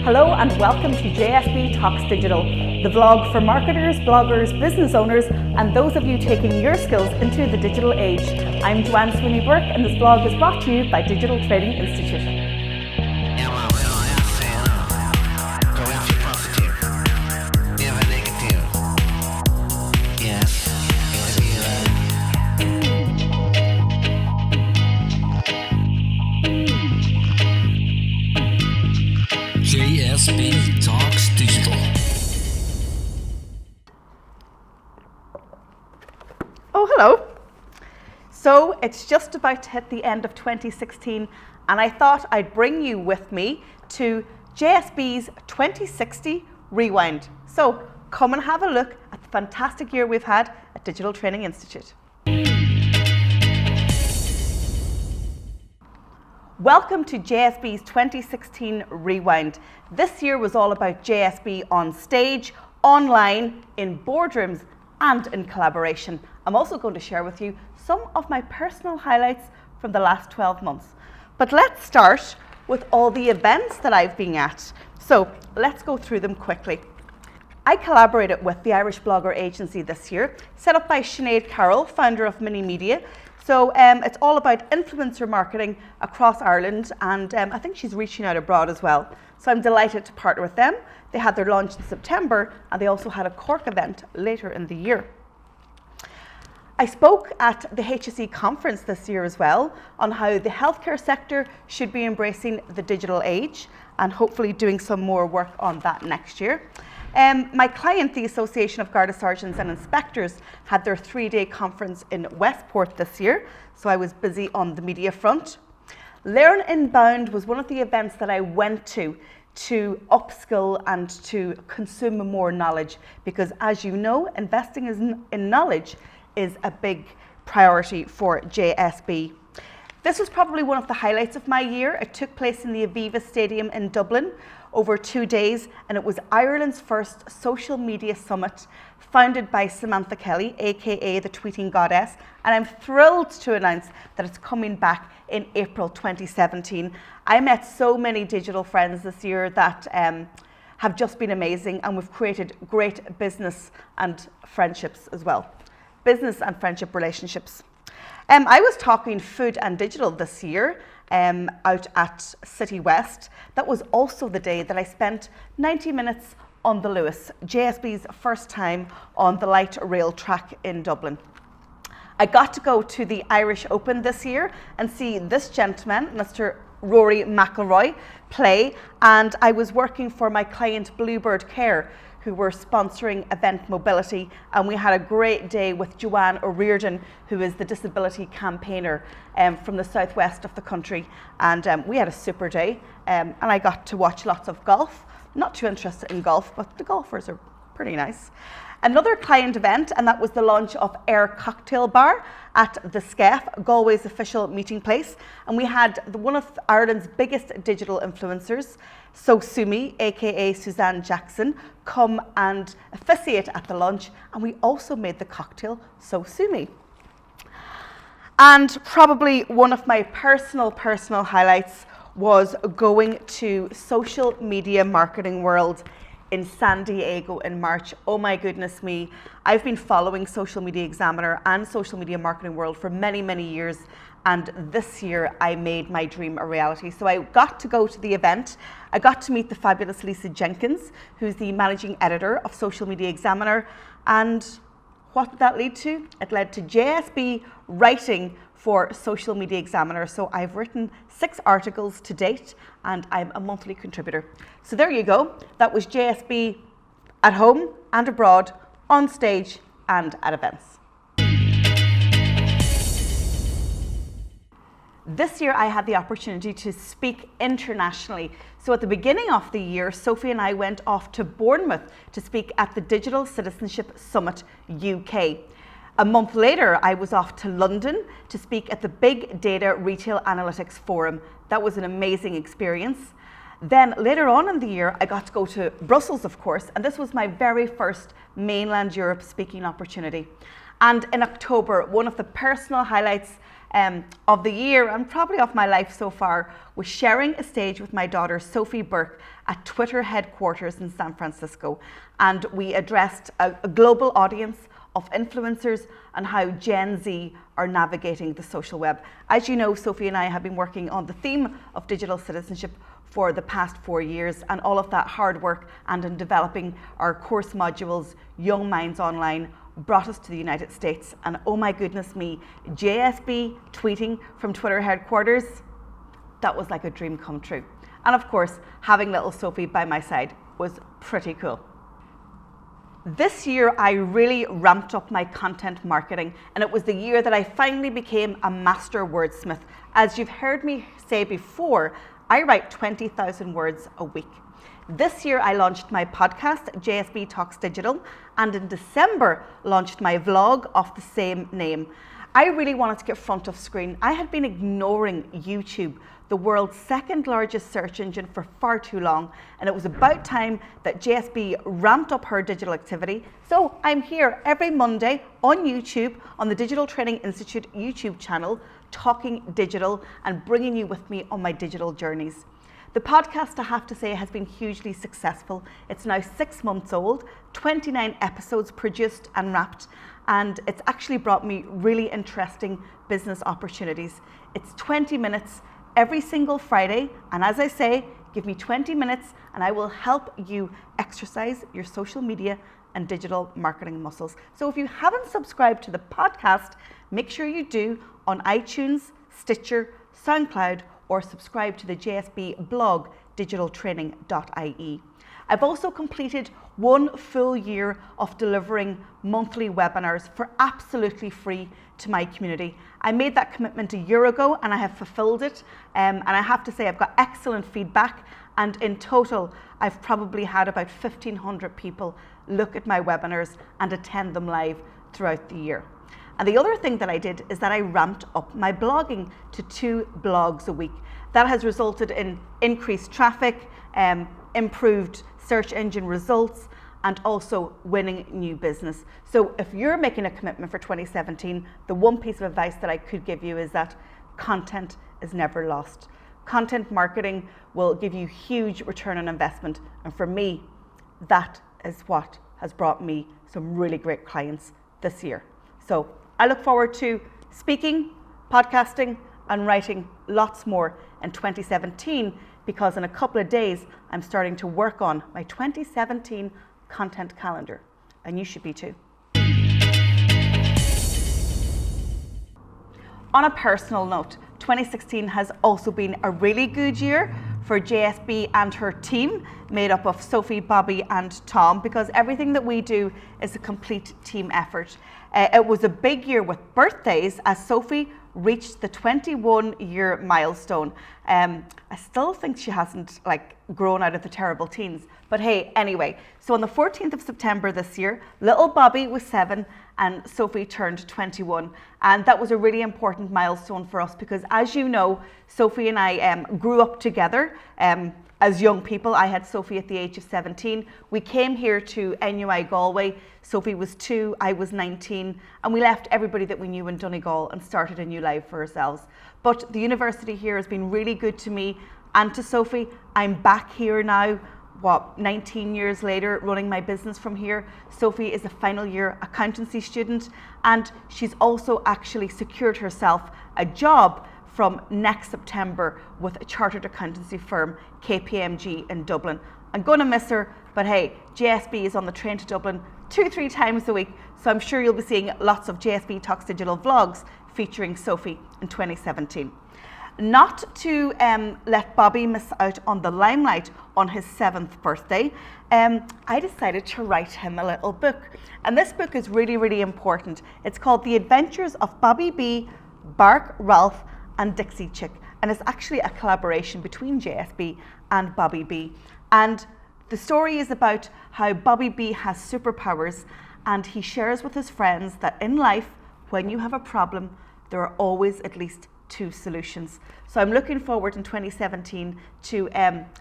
Hello and welcome to JSB Talks Digital, the vlog for marketers, bloggers, business owners and those of you taking your skills into the digital age. I'm Joanne Sweeney-Burke and this vlog is brought to you by Digital Training Institute. JSB Talks Digital. Oh, hello. So it's just about to hit the end of 2016 and I thought I'd bring you with me to JSB's 2060 Rewind. So come and have a look at the fantastic year we've had at Digital Training Institute. Welcome to JSB's 2016 Rewind. This year was all about JSB on stage, online, in boardrooms and in collaboration. I'm also going to share with you some of my personal highlights from the last 12 months. But let's start with all the events that I've been at. So let's go through them quickly. I collaborated with the Irish Blogger Agency this year, set up by Sinead Carroll, founder of Mini Media. So it's all about influencer marketing across Ireland and I think she's reaching out abroad as well. So I'm delighted to partner with them. They had their launch in September and they also had a Cork event later in the year. I spoke at the HSE conference this year as well on how the healthcare sector should be embracing the digital age and hopefully doing some more work on that next year. My client, the Association of Garda Sergeants and Inspectors, had their 3-day conference in Westport this year, so I was busy on the media front. Learn Inbound was one of the events that I went to upskill and to consume more knowledge, because as you know, investing in knowledge is a big priority for JSB. This was probably one of the highlights of my year. It took place in the Aviva Stadium in Dublin over 2 days, and it was Ireland's first social media summit founded by Samantha Kelly, aka the Tweeting Goddess, and I'm thrilled to announce that it's coming back in April 2017. I met so many digital friends this year that have just been amazing, and we've created great business and friendships as well. Business and friendship relationships. I was talking food and digital this year out at City West. That was also the day that I spent 90 minutes on the Lewis, JSB's first time on the light rail track in Dublin. I got to go to the Irish Open this year and see this gentleman, Mr. Rory McIlroy, play, and I was working for my client Bluebird Care, who were sponsoring Event Mobility, and we had a great day with Joanne O'Riordan, who is the disability campaigner from the southwest of the country, and we had a super day, and I got to watch lots of golf. Not too interested in golf, but the golfers are pretty nice. Another client event, and that was the launch of Air Cocktail Bar at the SCEF, Galway's official meeting place. And we had one of Ireland's biggest digital influencers, So Sumi, aka Suzanne Jackson, come and officiate at the lunch. And we also made the cocktail So Sumi. And probably one of my personal highlights was going to Social Media Marketing World in San Diego in March. Oh my goodness me. I've been following Social Media Examiner and Social Media Marketing World for many years, and this year I made my dream a reality. So I got to go to the event. I got to meet the fabulous Lisa Jenkins, who's the managing editor of Social Media Examiner, and what did that lead to? It led to JSB writing for Social Media Examiner. So I've written 6 articles to date and I'm a monthly contributor. So there you go. That was JSB at home and abroad, on stage and at events. This year I had the opportunity to speak internationally. So at the beginning of the year, Sophie and I went off to Bournemouth to speak at the Digital Citizenship Summit UK. A month later, I was off to London to speak at the Big Data Retail Analytics Forum. That was an amazing experience. Then later on in the year, I got to go to Brussels, of course, and this was my very first mainland Europe speaking opportunity. And in October, one of the personal highlights of the year and probably of my life so far was sharing a stage with my daughter Sophie Burke at Twitter headquarters in San Francisco. And we addressed a global audience of influencers and how Gen Z are navigating the social web. As you know, Sophie and I have been working on the theme of digital citizenship for the past 4 years, and all of that hard work and in developing our course modules, Young Minds Online, brought us to the United States. And oh my goodness me, JSB tweeting from Twitter headquarters, that was like a dream come true. And of course, having little Sophie by my side was pretty cool. This year, I really ramped up my content marketing, and it was the year that I finally became a master wordsmith. As you've heard me say before, I write 20,000 words a week. This year, I launched my podcast, JSB Talks Digital, and in December, launched my vlog of the same name. I really wanted to get front of screen. I had been ignoring YouTube, the world's second largest search engine, for far too long, and it was about time that JSB ramped up her digital activity. So I'm here every Monday on YouTube, on the Digital Training Institute YouTube channel, talking digital and bringing you with me on my digital journeys. The podcast, I have to say, has been hugely successful. It's now 6 months old, 29 episodes produced and wrapped, and it's actually brought me really interesting business opportunities. It's 20 minutes every single Friday, and as I say, give me 20 minutes and I will help you exercise your social media and digital marketing muscles. So if you haven't subscribed to the podcast, make sure you do on iTunes, Stitcher, SoundCloud, or subscribe to the JSB blog, digitaltraining.ie. I've also completed 1 full year of delivering monthly webinars for absolutely free to my community. I made that commitment a year ago and I have fulfilled it. And I have to say I've got excellent feedback. And in total, I've probably had about 1,500 people look at my webinars and attend them live throughout the year. And the other thing that I did is that I ramped up my blogging to 2 blogs a week. That has resulted in increased traffic, improved search engine results, and also winning new business. So if you're making a commitment for 2017, the one piece of advice that I could give you is that content is never lost. Content marketing will give you huge return on investment. And for me, that is what has brought me some really great clients this year. So I look forward to speaking, podcasting, and writing lots more in 2017, because in a couple of days, I'm starting to work on my 2017 content calendar, and you should be too. On a personal note, 2016 has also been a really good year for JSB and her team, made up of Sophie, Bobby, and Tom, because everything that we do is a complete team effort. It was a big year with birthdays, as Sophie reached the 21-year milestone. I still think she hasn't grown out of the terrible teens, but hey, anyway. So on the 14th of September this year, little Bobby was 7 and Sophie turned 21. And that was a really important milestone for us because, as you know, Sophie and I grew up together as young people. I had Sophie at the age of 17. We came here to NUI Galway. Sophie was 2, I was 19, and we left everybody that we knew in Donegal and started a new life for ourselves. But the university here has been really good to me and to Sophie. I'm back here now, 19 years later, running my business from here. Sophie is a final year accountancy student, and she's also actually secured herself a job from next September with a chartered accountancy firm, KPMG in Dublin. I'm going to miss her, but hey, JSB is on the train to Dublin 2-3 times a week, so I'm sure you'll be seeing lots of JSB Talks Digital vlogs featuring Sophie in 2017. Not to let Bobby miss out on the limelight on his 7th birthday, I decided to write him a little book. And this book is really, really important. It's called The Adventures of Bobby B, Bark, Ralph, and Dixie Chick. And it's actually a collaboration between JSB and Bobby B. And the story is about how Bobby B has superpowers, and he shares with his friends that in life, when you have a problem, there are always at least 2 solutions. So I'm looking forward in 2017 to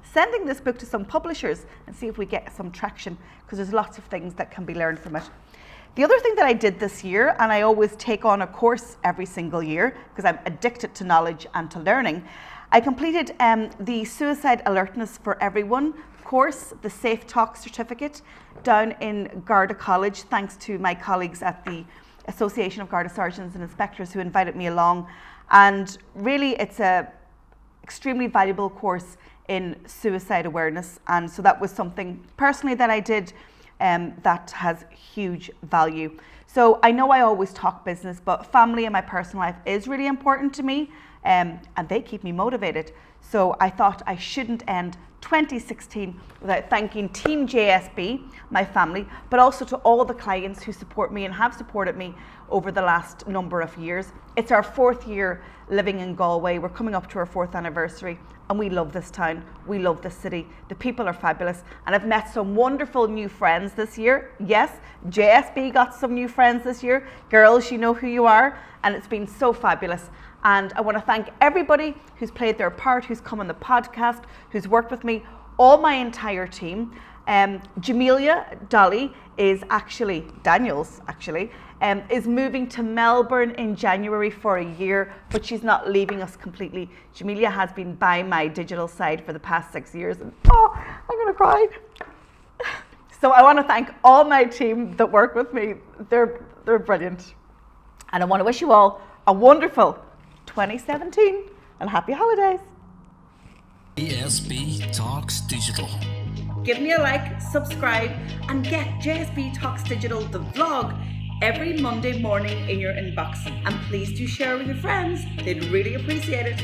sending this book to some publishers and see if we get some traction, because there's lots of things that can be learned from it. The other thing that I did this year, and I always take on a course every single year because I'm addicted to knowledge and to learning, I completed the Suicide Alertness for Everyone course, the Safe Talk certificate, down in Garda College, thanks to my colleagues at the Association of Garda Sergeants and Inspectors who invited me along. And really, it's a extremely valuable course in suicide awareness. And so that was something personally that I did that has huge value. So I know I always talk business, but family and my personal life is really important to me, and they keep me motivated. So I thought I shouldn't end 2016 without thanking Team JSB, my family, but also to all the clients who support me and have supported me over the last number of years. It's our 4th year living in Galway. We're coming up to our 4th anniversary, and we love this town. We love this city. The people are fabulous, and I've met some wonderful new friends this year. Yes, JSB got some new friends this year. Girls, you know who you are, and it's been so fabulous. And I want to thank everybody who's played their part, who's come on the podcast, who's worked with me, all my entire team. Jamelia Dolly is Daniels is moving to Melbourne in January for a year, but she's not leaving us completely. Jamelia has been by my digital side for the past 6 years, and I'm gonna cry. So I want to thank all my team that work with me. They're brilliant. And I want to wish you all a wonderful 2017 and happy holidays. JSB Talks Digital. Give me a like, subscribe, and get JSB Talks Digital, the vlog, every Monday morning in your inbox. And please do share with your friends. They'd really appreciate it.